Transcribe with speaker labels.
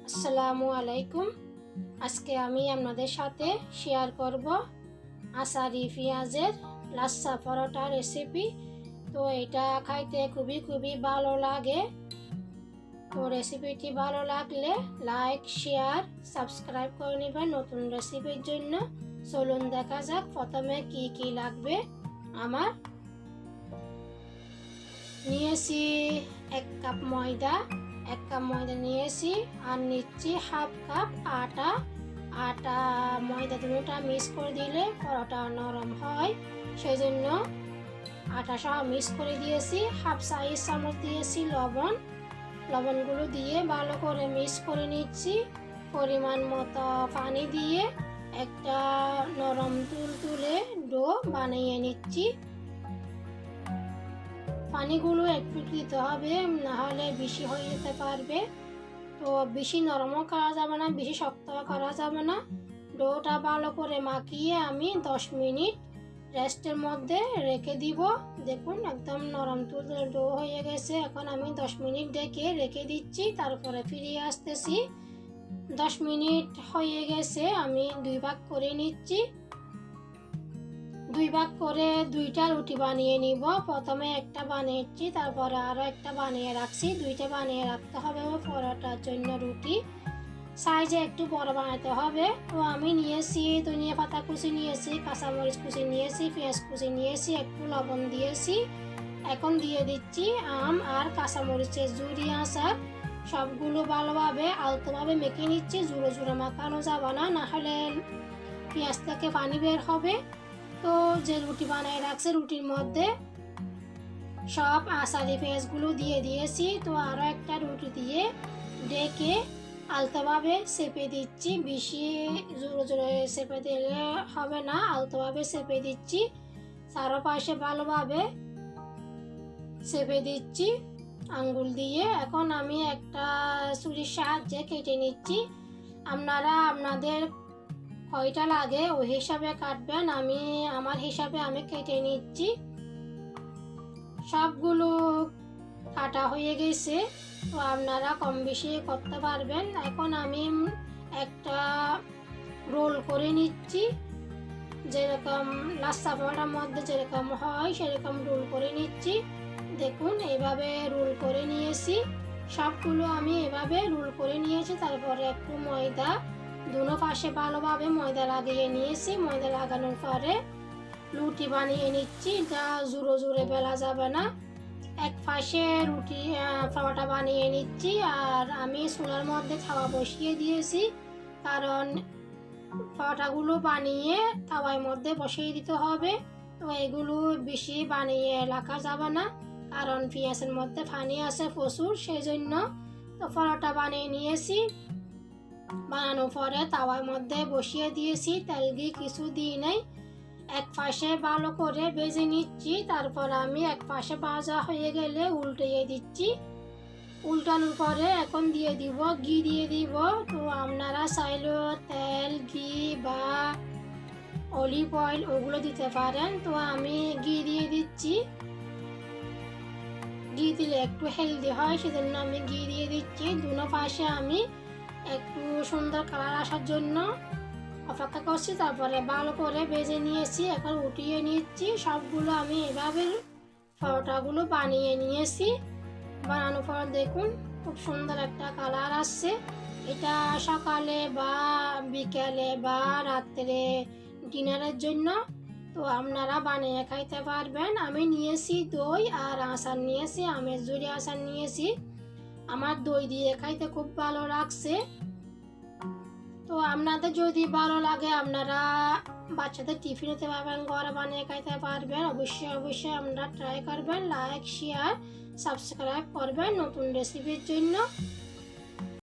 Speaker 1: আসসালামু আলাইকুম। আজকে আমি আপনাদের সাথে শেয়ার করব আচারি পেঁয়াজের লাচ্ছা পরোটা রেসিপি। তো এটা খাইতে খুবই ভালো লাগে। তো রেসিপিটি ভালো লাগলে লাইক, শেয়ার, সাবস্ক্রাইব করে নেবেন নতুন রেসিপির জন্য। চলুন দেখা যাক প্রথমে কি লাগবে। আমার নিয়েছি 1 কাপ ময়দা, 1 কাপ ময়দা নিয়েছি, আর নিচ্ছি হাফ কাপ আটা। ময়দা দুটোটা মিক্স করে দিলে পরোটা নরম হয়, সেই জন্য আটা সহ মিক্স করে দিয়েছি। হাফ চামচ দিয়েছি লবণগুলো দিয়ে ভালো করে মিক্স করে নিচ্ছি। পরিমাণ মতো পানি দিয়ে একটা নরম তুলতুলে ডো বানিয়ে নিচ্ছি। পানিগুলো একটু দিতে হবে, নাহলে বেশি হয়ে যেতে পারবে। তো বেশি নরমও করা যাবে না, বেশি শক্তও করা যাবে না। ডোটা ভালো করে মাখিয়ে আমি 10 মিনিট রেস্টের মধ্যে রেখে দিব। দেখুন একদম নরম তুলতুলে ডো হয়ে গেছে। এখন আমি 10 মিনিট রেখে দিচ্ছি, তারপরে ফিরে আসতেছি। 10 মিনিট হয়ে গেছে, আমি 2 ভাগ করে নিচ্ছি। 2 ভাগ করে 2টা রুটি বানিয়ে নিব। প্রথমে একটা বানিয়েছি, তারপরে আরও একটা বানিয়ে রাখছি। 2টা বানিয়ে রাখতে হবে পরোটার জন্য। রুটি সাইজে একটু বড় বানাতে হবে। তো আমি নিয়েছি ধনিয়া পাতা কুচি নিয়েছি, কাঁচামরিচ কুচি নিয়েছি, পেঁয়াজ কুচি নিয়েছি, একটু লবণ দিয়েছি। এখন দিয়ে দিচ্ছি আম আর কাঁচামরিচের জুড়ি আচার। সবগুলো ভালোভাবে আলতোভাবে মেখে নিচ্ছি। জুড়ে মাখানো যাবে না, নাহলে পেঁয়াজ থেকে পানি বের হবে। তো যে রুটি বানিয়ে রাখছে, রুটির মধ্যে সব আচারি পেঁয়াজগুলো দিয়ে দিয়েছি। তো আরও একটা রুটি দিয়ে ডেকে আলতোভাবে চেপে দিচ্ছি। বেশি জোরে চেপে দিলে হবে না, আলতোভাবে চেপে দিচ্ছি। চারপাশে ভালোভাবে চেপে দিচ্ছি আঙ্গুল দিয়ে। এখন আমি একটা ছুরির সাহায্যে কেটে নিচ্ছি। আপনারা আপনাদের কয়টা লাগে ওই হিসাবে কাটবেন। আমার হিসাবে আমি কেটে নিচ্ছি। সবগুলো কাটা হয়ে গেছে, তো আপনারা কম বেশি করতে পারবেন। এখন আমি একটা রোল করে নিচ্ছি, যেরকম লাচ্ছা পরোটার মধ্যে যেরকম হয় সেরকম রোল করে নিচ্ছি। দেখুন এইভাবে রোল করে নিয়েছি। সবগুলো আমি এভাবে রোল করে নিয়েছি। তারপরে একটু ময়দা দুনো পাশে ভালোভাবে ময়দা লাগিয়ে নিয়েছি। ময়দা লাগানোর পরে রুটি বানিয়ে নিচ্ছি। যা জোরে বেলা যাবে না। এক পাশে রুটি পরোটা বানিয়ে নিচ্ছি, আর আমি চুলার মধ্যে তাওয়া বসিয়ে দিয়েছি। কারণ পরোটাগুলো বানিয়ে তাওয়ার মধ্যে বসিয়ে দিতে হবে। তো এগুলো বেশি বানিয়ে রাখা যাবে না, কারণ পেঁয়াজের মধ্যে পানি আছে প্রচুর, সেই জন্য। তো পরোটা বানিয়ে নিয়েছি। বানানোর পরে তাওয়ার মধ্যে বসিয়ে দিয়েছি। তেল ঘি কিছু দিই নাই। এক পাশে ভালো করে ভেজে নিচ্ছি। তারপর আমি এক পাশে ভাজা হয়ে গেলে উল্টিয়ে দিচ্ছি। উল্টানোর পরে এখন দিয়ে দিব ঘি দিয়ে দিব। তো আপনারা চাইলে তেল, ঘি বা অলিভ অয়েল ওগুলো দিতে পারেন। তো আমি ঘি দিয়ে দিচ্ছি। ঘি দিলে একটু হেলদি হয়, সেজন্য আমি ঘি দিয়ে দিচ্ছি। দুনো পাশে আমি একটু সুন্দর কালার আসার জন্য অপেক্ষা করছি। তারপরে ভালো করে ভেজে নিয়েছি। এখন উঠিয়ে নিচ্ছি। সবগুলো আমি এভাবে পরোটাগুলো বানিয়ে নিয়েছি। বানানোর পর দেখুন খুব সুন্দর একটা কালার আসছে। এটা সকালে বা বিকেলে বা রাত্রে ডিনারের জন্য তো আপনারা বানিয়ে খাইতে পারবেন। আমি নিয়েছি দই আর আচার নিয়েছি, আমের জুড়ি আচার নিয়েছি। আমার দই দিয়ে খাইতে খুব ভালো লাগছে। তো আপনাদের যদি ভালো লাগে আপনারা বাচ্চাদের টিফিন দিতে পারবেন, ঘরে বানিয়ে খাইতে পারবেন। অবশ্যই আপনারা ট্রাই করবেন। লাইক, শেয়ার, সাবস্ক্রাইব করবেন নতুন রেসিপির জন্য।